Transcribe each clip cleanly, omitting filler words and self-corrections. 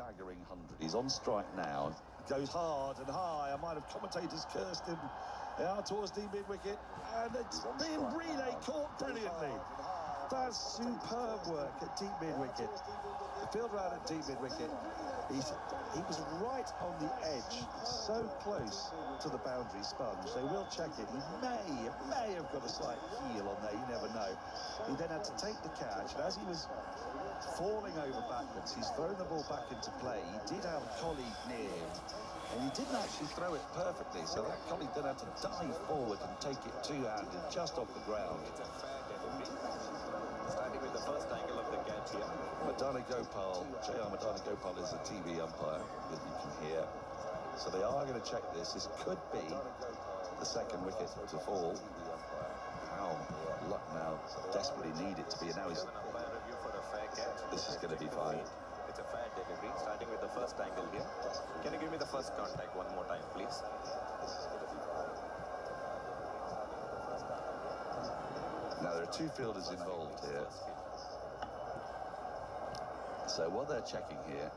staggering 100. He's on strike now. Goes hard and high. I might have commentators cursed him out towards the mid-wicket. And it's been relay caught brilliantly. That's superb work at deep mid-wicket. The field round at deep mid-wicket. He was right on the edge, so close to the boundary sponge. They will check it. He may have got a slight heel on there, you never know. He then had to take the catch, and as he was falling over backwards, he's thrown the ball back into play. He did have a colleague near him, and he didn't actually throw it perfectly, so that colleague then had to dive forward and take it two-handed just off the ground. Starting with the first angle of the catch here. Madana Gopal, J.R. Madana Gopal is the TV umpire that you can hear. So they are going to check this. This could be the second wicket to fall. How Lucknow desperately need it to be. And now he's... This is going to be fine. It's a fair delivery. Starting with the first angle here. Can you give me the first contact one more time, please? Now, there are two fielders involved here. So what they're checking here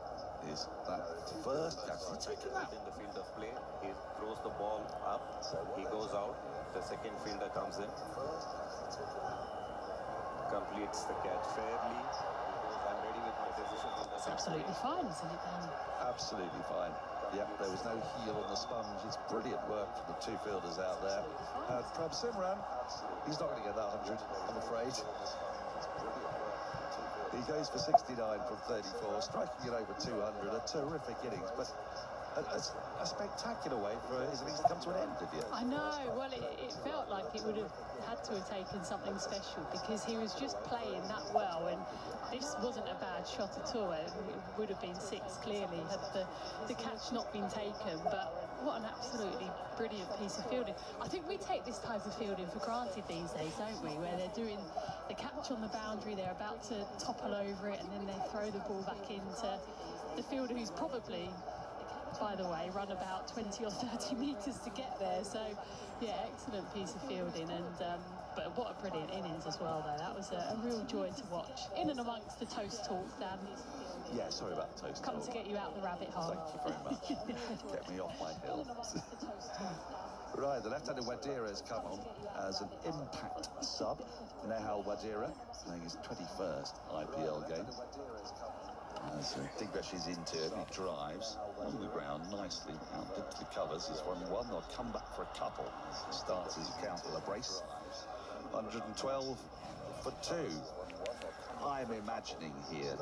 is that first catch. He's taken that in the field of play. He throws the ball up. He goes out. The second fielder comes in. Completes the catch fairly. I'm ready with my decision. It's absolutely fine, isn't it, Dan? Absolutely fine. Yep, there was no heel on the sponge. It's brilliant work from the two fielders out there. And Prabh Simran, he's not going to get that 100, I'm afraid. He goes for 69 from 34, striking it over 200. A terrific innings, but a spectacular way for his innings to come to an end, did you? I know. Well, it felt like it would have had to have taken something special because he was just playing that well, and this wasn't a bad shot at all. It would have been six clearly had the catch not been taken, but what an absolutely brilliant piece of fielding. I think we take this type of fielding for granted these days, don't we, where they're doing the catch on the boundary, they're about to topple over it, and then they throw the ball back into the fielder who's probably, by the way, run about 20 or 30 metres to get there. So, yeah, excellent piece of fielding, and but what a brilliant innings as well, though. That was a real joy to watch. In and amongst the toast talk, Dan. Yeah, sorry about the toast talk. Come to get you out the rabbit hole. Thank you very much. Get me off my hill. Right, the left-handed Wadira has come on as an impact sub. Nehal Wadira playing his 21st IPL game. As Digvesh is into it, he drives on the ground nicely out into the covers. He's 1-1. They'll come back for a couple. Starts his account with a brace. 112 for 2. I'm imagining here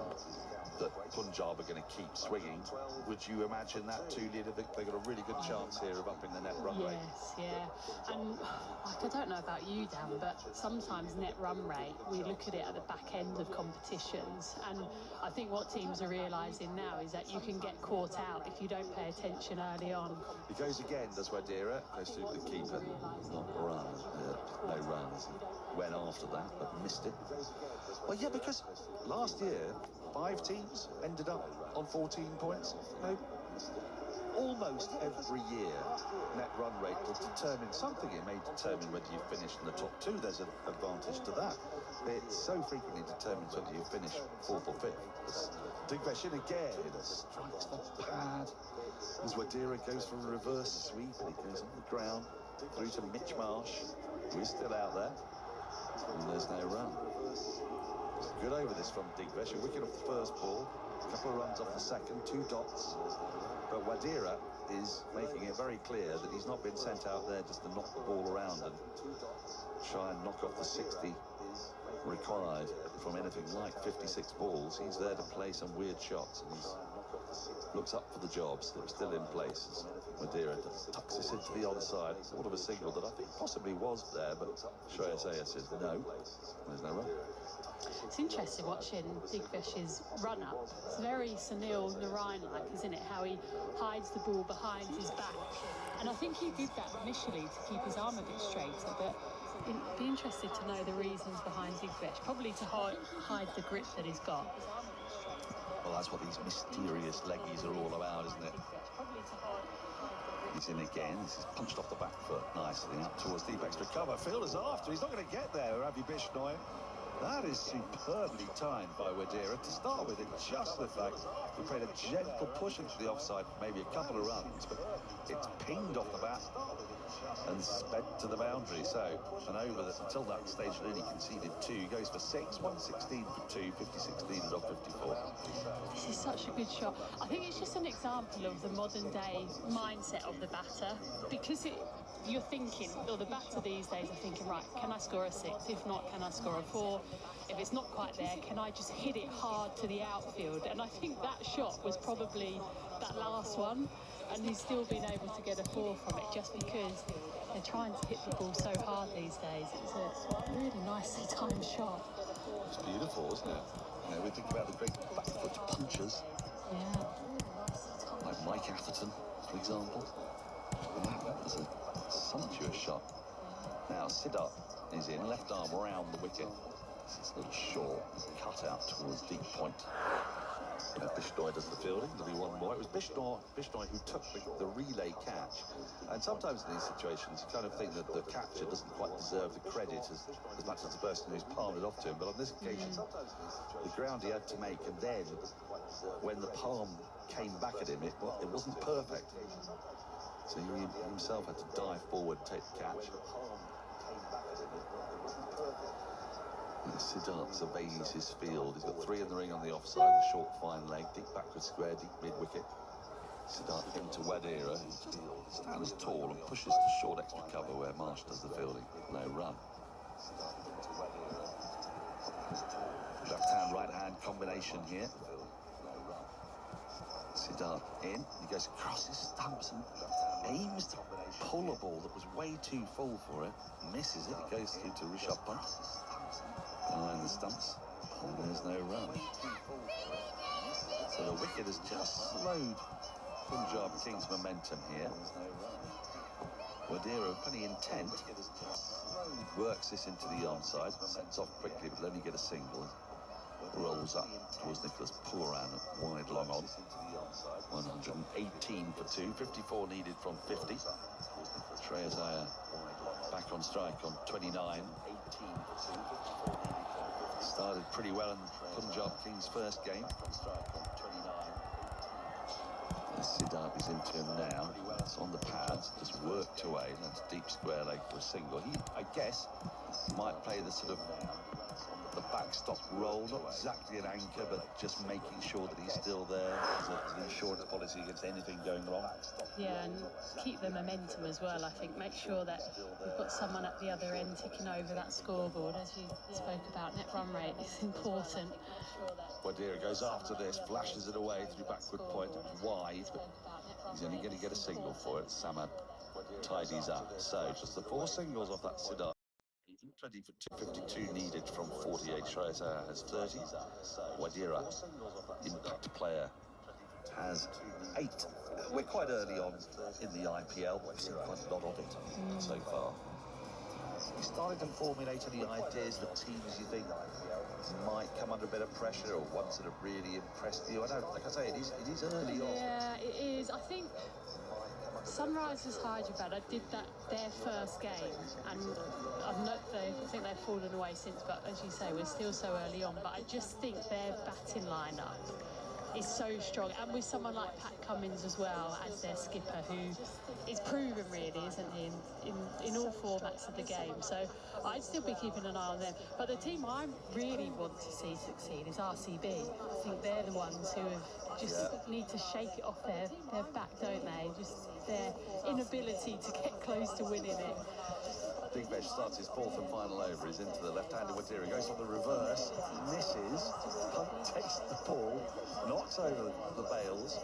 that Punjab are going to keep swinging. Would you imagine that too, Lina? They've got a really good chance here of upping the net run rate. Yes, yeah. And like, I don't know about you, Dan, but sometimes net run rate, we look at it at the back end of competitions, and I think what teams are realising now is that you can get caught out if you don't pay attention early on. He goes again, does Wadira, goes through the keeper, not run, no runs. Went after that, but missed it. Well, yeah, because last year, 5 teams ended up on 14 points. No, almost every year, net run rate will determine something. It may determine whether you finish in the top 2. There's an advantage to that. It so frequently determines whether you finish 4th or 5th. Digvesh in again. Strikes the pad. As Wadira goes for a reverse sweep, and he goes on the ground through to Mitch Marsh, who is still out there. And there's no run. Good over this from Digvesh. A wicket off the first ball, a couple of runs off the second, 2 dots. But Wadira is making it very clear that he's not been sent out there just to knock the ball around and try and knock off the 60 required from anything like 56 balls. He's there to play some weird shots, and he looks up for the jobs that are still in place. Wadira tucks this into the onside, sort of a signal that I think possibly was there, but Shreyas Iyer says no, there's no run. It's interesting watching Digvesh's run-up. It's very Sunil Narayan-like, isn't it? How he hides the ball behind his back. And I think he did that initially to keep his arm a bit straighter, but it'd be interested to know the reasons behind Digvesh. Probably to hide the grip that he's got. Well, that's what these mysterious leggies are all about, isn't it? He's in again. This is punched off the back foot nicely up towards deep extra cover. Fielder's after. He's not going to get there, Ravi Bishnoi. That is superbly timed by Wadira. To start with, it just looked like he played a gentle push into the offside, maybe a couple of runs, but it's pinged off the bat and sped to the boundary. So an over that until that stage had only conceded 2, he goes for 6, 116 for 2, 50-16 at off 54. This is such a good shot. I think it's just an example of the modern day mindset of the batter, because you're thinking, or the batter these days are thinking, right, can I score a 6? If not, can I score a 4? If it's not quite there, can I just hit it hard to the outfield? And I think that shot was probably that last one, and he's still been able to get a 4 from it just because they're trying to hit the ball so hard these days. It's a really nicely timed shot. It's beautiful, isn't it? You know, we think about the great backfoot punchers. Yeah. Like Mike Atherton, for example. And that was a sumptuous shot. Now, Siddharth is in, left arm around the wicket. It's a little short cut out towards deep point. Bishnoi does the fielding. There'll be one more. It was Bishnoi who took the relay catch. And sometimes in these situations, you kind of think that the catcher doesn't quite deserve the credit as much as the person who's palmed it off to him. But on this occasion, the ground he had to make, and then when the palm came back at him, it wasn't perfect. So he himself had to dive forward and take the catch. Siddharth surveys his field. He's got 3 in the ring on the offside, a short fine leg, deep backward square, deep mid-wicket. Siddharth into Wadira, who stands tall and pushes to short extra cover where Marsh does the fielding. No run. Left-hand, right-hand combination here. Siddharth in, he goes across his stumps and aims to pull a ball that was way too full for it. Misses it, it goes through to Rishabh Pant. Behind the stumps, and there's no run. So the wicket has just slowed Punjab Kings' momentum here. Wadira, pretty intent, works this into the onside, sets off quickly, but let me get a single. Rolls up towards Nicholas Pooran, wide long on. 118 for 2, 54 needed from 50. Shreyas Iyer back on strike on 29. Started pretty well in Punjab Kings' first game. Siddharth is into him now. It's on the pads, just worked away. That's deep square leg for a single. He, I guess, might play the sort of the backstop role, not exactly an anchor, but just making sure that he's still there as an insurance policy against anything going wrong. Yeah, and keep the momentum as well, I think. Make sure that we've got someone at the other end ticking over that scoreboard. As you spoke about, net run rate is important. Wadira goes after this, flashes it away through backward point, wide, but he's only going to get a single for it. Samad tidies up. So just the 4 singles off that Siddharth. 20 for 52 needed from 48. Shreyas Iyer has 30. Wadira, impact player, has 8. We're quite early on in the IPL, but we've seen quite a lot of it so far. You started to formulate any ideas for teams you think might come under a bit of pressure, or ones that have really impressed you? I don't, like I say, it is early on. Yeah, it is. I think Sunrisers Hyderabad, I did their first game, and I think they've fallen away since, but as you say, we're still so early on. But I just think their batting lineup is so strong, and with someone like Pat Cummins as well as their skipper, who is proven really, isn't he, in all formats of the game. So I'd still be keeping an eye on them. But the team I really want to see succeed is RCB. I think they're the ones who have just need to shake it off their back, don't they? Just their inability to get close to winning it. Big Besh starts his 4th and final over. He's into the left-handed Wadira, goes on the reverse, misses, Punt takes the ball, knocks over the bails.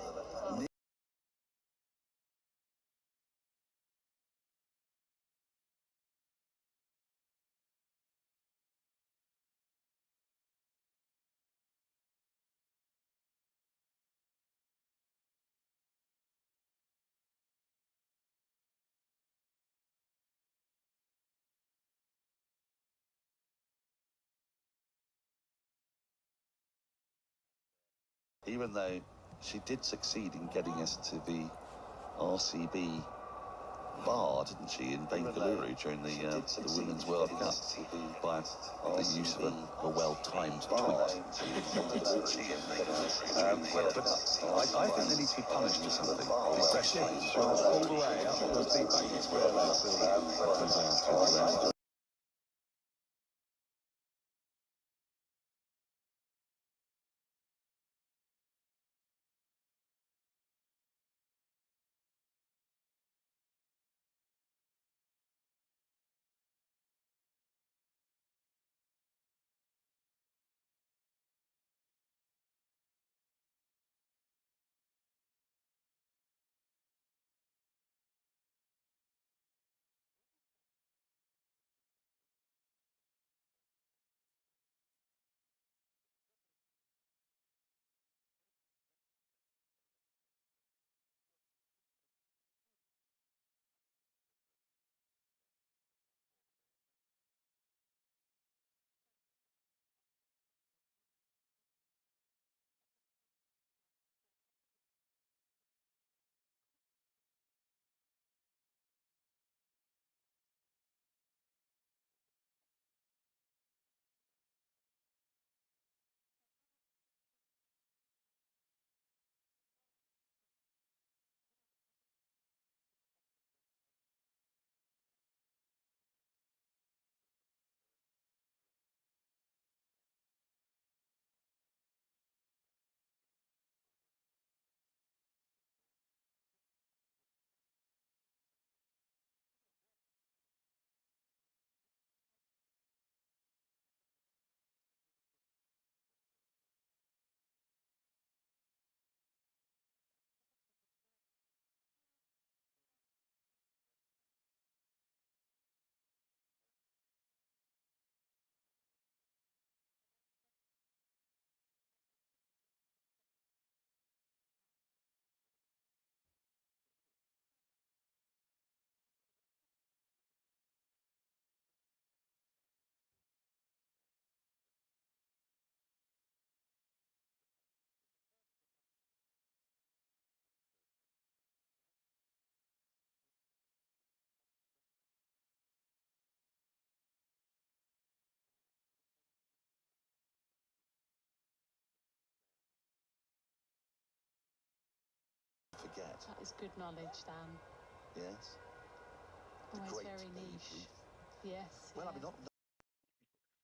Even though she did succeed in getting us to the RCB bar, didn't she, in Bengaluru during the Women's World Cup by the use of a well-timed tweet. But I think they need to be punished for something. Especially all the way up to the feedback square leg. Forget. That is good knowledge, Dan. Yes. Always very niche. Yes. Well, yeah. I mean, not.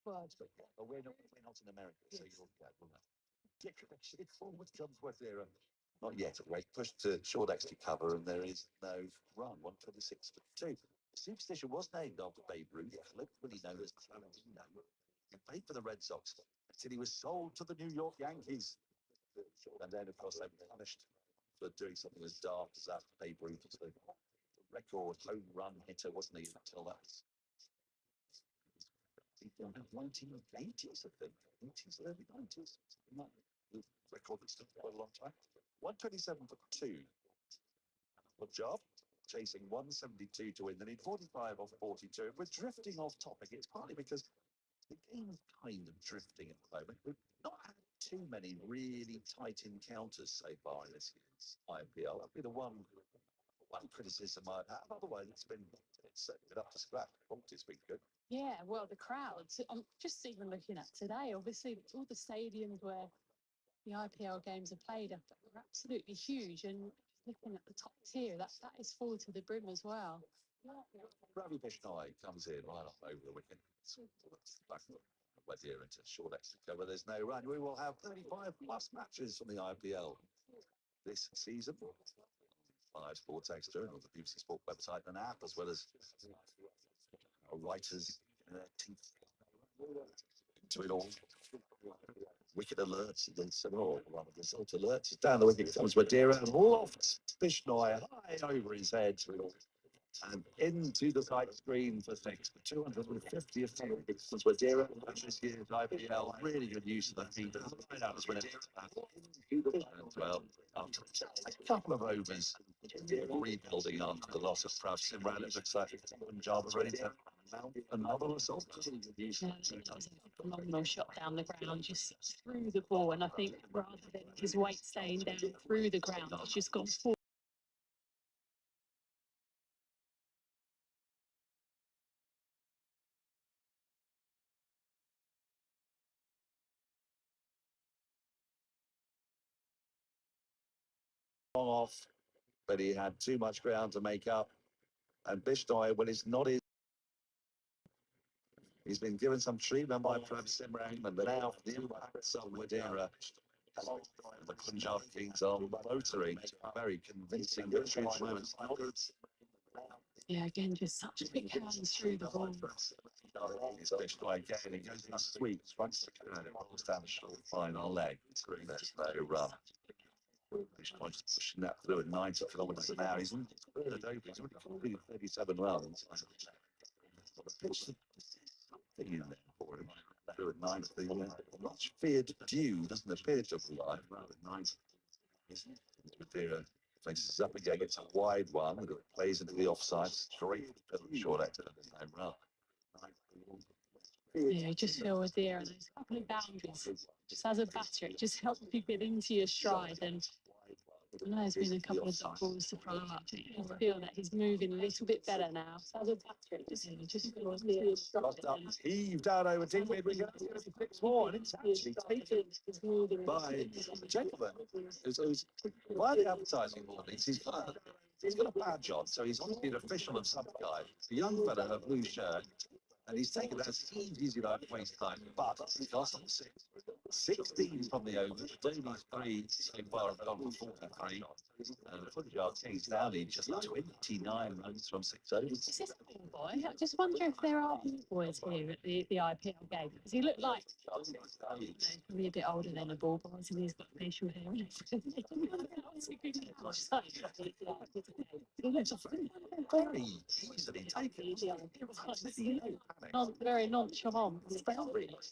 Well, But we're not in America, so you'll get that. It forward comes with their. Not yet. Wait, pushed to short extra cover, and there is no run. 126 for 2. The superstition was named after Babe Ruth, colloquially known as Clarendino. He played for the Red Sox until he was sold to the New York Yankees. And then, of course, they were punished for doing something as daft as that. Babe Ruth was the record home run hitter, wasn't he, until that was 1980s, I think. 80s, early 90s. The record that's still quite a long time. 127 for 2. Good job. Chasing 172 to win. They need 45 off 42. If we're drifting off topic, it's partly because the game's kind of drifting at the moment. We've not had too many really tight encounters so far in this year's IPL. That'd be the one criticism I've had. Otherwise, it's been up to scratch. Quality's been good. yeah, well, the crowds. I'm just even looking at today. Obviously, all the stadiums where the IPL games are played are absolutely huge. And looking at the top tier, that is full to the brim as well. Ravi Bishnoi comes in right up over the wicket. Back Wadir into short extra cover. There's no run. We will have 35 plus matches from the IPL this season. 5 Sports Extra on the BBC Sport website and app, as well as writers teeth into it all. Wicket alerts against them all. One of the result alerts. Down the wicket comes Wadira and lofts Bishnoi high over his head and into the side screen for 6. The 250th time since Wadira this year's IPL. Really good use of that feed. Right out as winner. Well, after a couple of overs, rebuilding after the loss of Prav Simran, it looks like Punjab are ready to mount another assault. Yeah, that was a phenomenal shot down the ground, just through the ball. And I think rather than his weight staying down through the ground, it's just gone forward. off, but he had too much ground to make up. And Bishnoi, when it's not his, he's been given some treatment by Prem Simran, and now the impacts of Wadira. The Punjab Kings are motoring to very convincing victory at the moment. Yeah, again, just such big hands through the ball. He's Bishnoi again. He goes in sweeps, runs the curve, and rolls down the short final leg. There's no run. Bishnoi pushing that through at 90 kilometres an hour. He's already completed 37 runs. Thing in there for him. Through at 90, much feared due doesn't appear to be live. Madeira faces up again, gets a wide one, and it plays into the offside, straight to the short end of the same run. Yeah, you just feel with there, there's a couple of boundaries. Just as a batter, it just helps you get into your stride. And I know there's been a couple of dot balls to follow up. You feel that he's moving a little bit better now. So as a batter, it just feels into your stride. Heaved out over deep mid, we go to 6-4, and it's actually taken by a gentleman who's by the advertising warnings. He's got a badge on, so he's obviously an official of some kind. A young fella in a blue shirt. And he's taken that easy like waste time, but he's lost on 16 from the over. Davies 3 so far have gone for 43. And the Punjab Kings now need just 29 runs from 6 overs. Is this a ball boy? I just wonder if there are ball boys here at the IPL game. Because he looked like, he's probably a bit older than the ball boys, and he's got facial hair and everything. Very easily taken. Very nonchalant.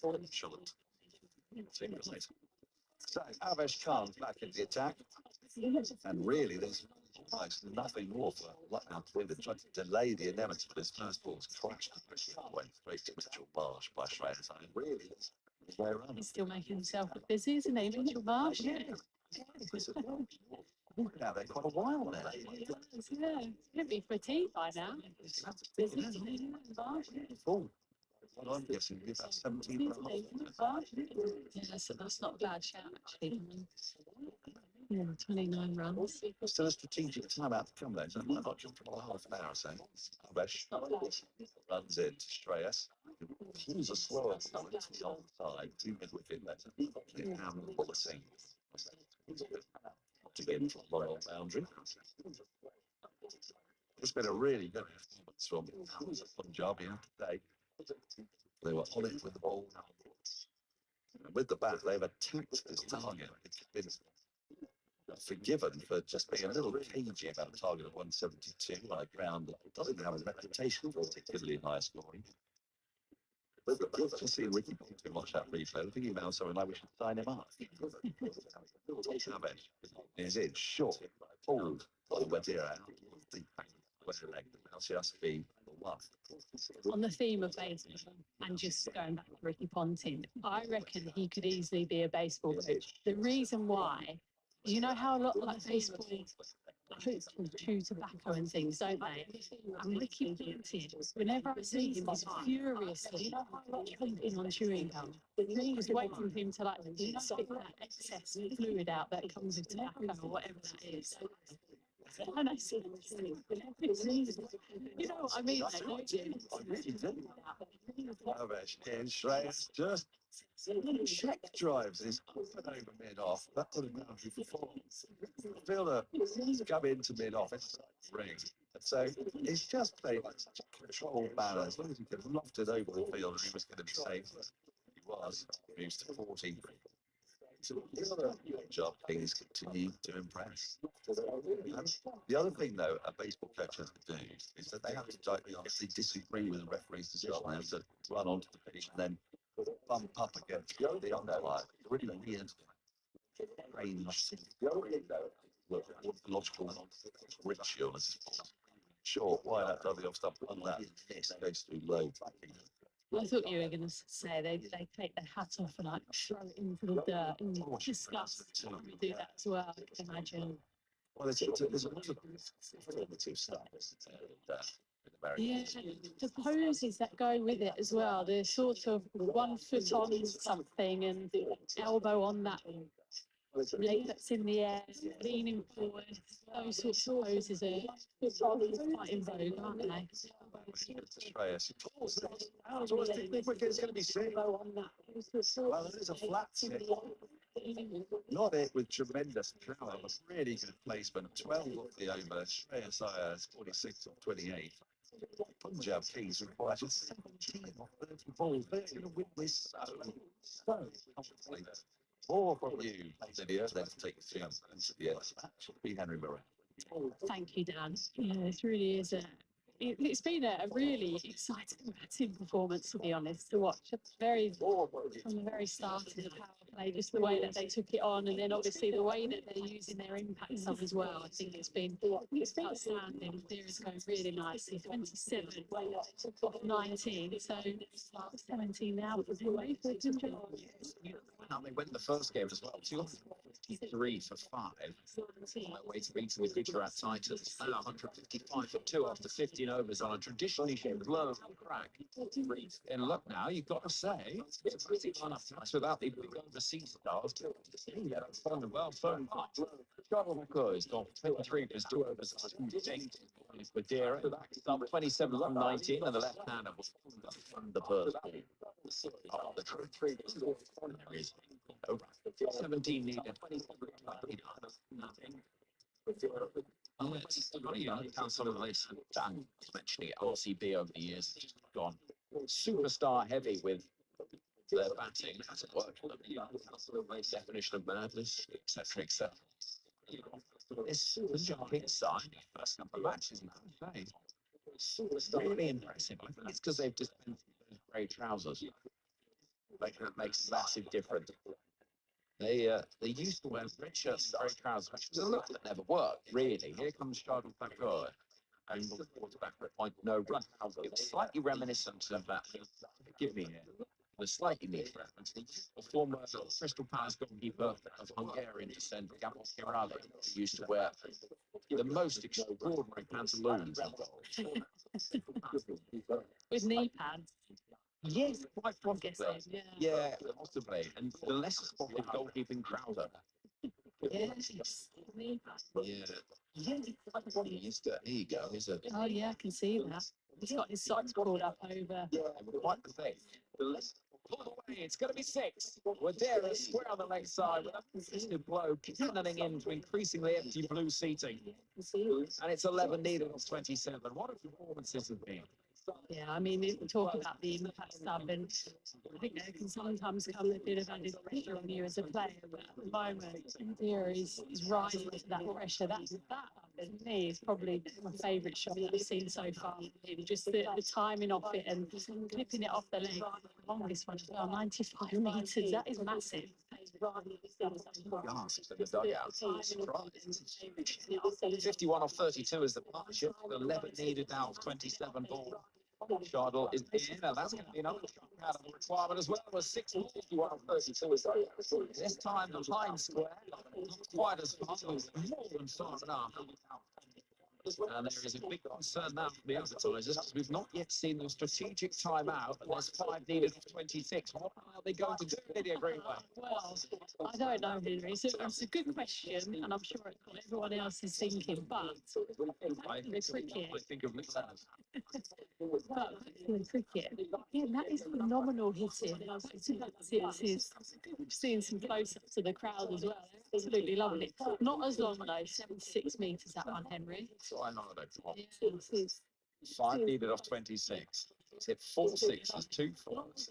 Nonchalant. So Avesh Khan's back in the attack, and really there's almost nothing more for Lucknow to do than try to delay the inevitable. His first ball's crashed went straight to Mitchell Marsh by Shreyas Iyer. Really, he's still making himself look busy, isn't he, Mitchell Marsh? Yeah. Now they've got a while now. Yeah, he'd be fatigued by now. Full. Well, I'm guessing about 17 and a half. Yeah, so that's not a bad shout, actually. Yeah, 29 runs. Still a strategic timeout to come, though, so it might not come for half an hour or so. Avesh runs in to Shreyas. Pulls a slower ball to the onside, 2 mid wicket better. And the ball sing. To get into the loyal boundary. It's been a really good performance from Punjab here today. They were on it with the ball. And with the bat, they've attacked this target. It's been forgiven for just being a little cagey about a target of 172 on a ground that doesn't have a reputation for particularly high scoring. Just seeing Ricky Ponting watch that replay, I think he now something like we should sign him up. Avesh is in short, pulled by Wadira out the leg. Now just be the one. On the theme of baseball, and just going back to Ricky Ponting, I reckon he could easily be a baseball coach. The reason why, you know how a lot like baseball coaches chew tobacco and things, don't they? And Ricky Ponting, whenever I see him, he's furiously chomping on chewing gum. Just waiting for him to like spit that excess fluid out that comes with tobacco or whatever that is. And I see you know what I mean? I really do. Avesh in Shreyas just check drives his up and over mid off. That sort of boundary for 4. Fielder come into mid off, it's ring. So he's just playing like such a controlled manner. As long as he could loft it over the field, he was going to be safe. He was. Moves to 40. So the other job Kings continue to impress. And the other thing, though, a baseball coach has to do is that they have to, if they disagree with the referee's decision, they have to run onto the pitch and then bump up against the umpire. Really weird, strange, logical ritual. Sure, why that does the off stump on that? Yes, goes through low. I thought you were going to say they take their hat off and like throw it into the dirt and discuss. We do that as well, I can imagine. Well, there's a lot of formative stuff in America. Yeah, the poses that go with it as well. The sort of 1 foot on something and elbow on that Legs in the air, leaning forward. Those sorts of poses are quite in vogue, aren't they? Shreyas. I was always thinking it's going to be sick. Well, it is a flat sick. Not it with tremendous power, but really good placement. 12 off the over. Shreyas Ayers, 46 off 28. Punjab Kings require just 17 off 30 balls. They're going to win this so comfortably. More from you, Lydia. Let's take the three to the end. Be Henry Murray. Thank you, Dan. Yeah, it really is it's been a really exciting batting performance, to be honest, to watch. From the very start of the power play, just the way that they took it on, and then obviously the way that they're using their impact sub as well. I think it's been outstanding. There's going really nicely. 27 off 19, so 17 now. Away for good job. They went the first game as well, 253 for 5. On their way to beating the Gujarat Titans. Now 155 for 2 after 15 overs on a traditionally low crack. In luck now, you've got to say, it's a pretty nice without the big overseas stars. Yeah, well, phone Charles has gone 23 for his 2 overs on 2 with Dera, up 27 from 19, and the left-hander was the first ball. Oh, the track 3 there is 17 needed. It's funny, down some of the list. Dan was mentioning it. RCB over the years has just gone superstar heavy with their batting. It hasn't worked for them. Definition of madness, etc., etc. This jumping side, first couple of matches now, it's really impressive. I think it's because they've just been those grey trousers. That makes a massive difference. They used to wear red shirts and grey trousers, which was a look that never worked, really. Here comes Shardul Thakur. And the quarterback at point, no run. It's slightly reminiscent of that. Give me here. The slightly neat reference. The former Crystal Palace goalkeeper of Hungarian descent, Gabor Kirali, who used to wear the most extraordinary pantaloons on goal. With knee pads. Yes, quite possibly. Yeah, possibly. And the less spotted goalkeeping trouser. yes. Yeah. He used to. Here you go. Oh yeah, I can see that. He's got his socks pulled up over. Yeah, quite the thing. Pull away, it's going to be 6. Wadera square on the leg side with a consistent blow, cannoning into increasingly empty blue seating. And it's 11 needed of 27. What a performance this has been. Yeah, I mean, we talk about the impact sub, and I think there can sometimes come a bit of added pressure on you as a player, but at the moment, Indira is rising to that pressure. That, for me, is probably my favourite shot that I've seen so far. Just the timing of it and clipping it off the leg. Longest one as well, 95 metres. That is massive. Gasps in the dugout. Surprised. 51 off 32 is the partnership. 11 needed now of 27 ball. Shardul is in, and that's going to be another shot out of the requirement as well. It was 61 off 32 is this time the line square. Not quite as far, but more than far enough. And there is a big concern now from the advertisers because we've not yet seen the strategic timeout, and there's 5 needed of 26. What are they going to do, Lydia Greenway? Well, I don't know, Henry. It's a good question, and I'm sure it's what everyone else is thinking, but I think of Nick Leonard. But the cricket, yeah, that is phenomenal hitting. It's seeing some close-ups to the crowd as well. Absolutely loving it. Not as long though, 76 metres that one, Henry. So I know that. Yeah, 5 needed off 26. It's hit 4 sixes, 2 fours.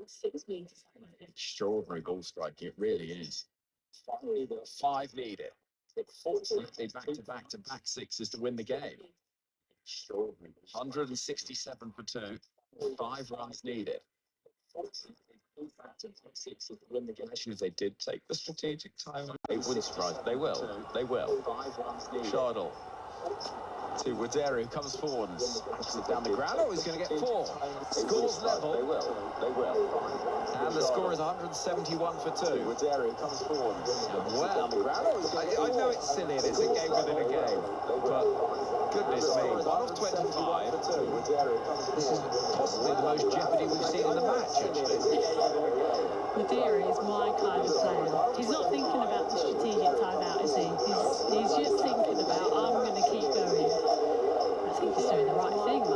6 metres. Extraordinary ball strike, it really is. 5 needed. Fortunately, back-to-back sixes to win the game. 167 for 2. 5 runs needed. Actually, they did take the strategic time. They wouldn't surprise. They will. Shardul to Wadera, who comes forward and pushes it down the ground. Oh, he's going to get 4. Scores level. They will. And the score is 171 for 2. Wadera comes forward. Well, I know it's silly and it's a game within a game, but goodness me, 1 of 25. This is possibly the most jeopardy we've seen in the match, actually. The Deere is my kind of player. He's not thinking about the strategic timeout, is he? He's just thinking about, I'm going to keep going. I think he's doing the right thing.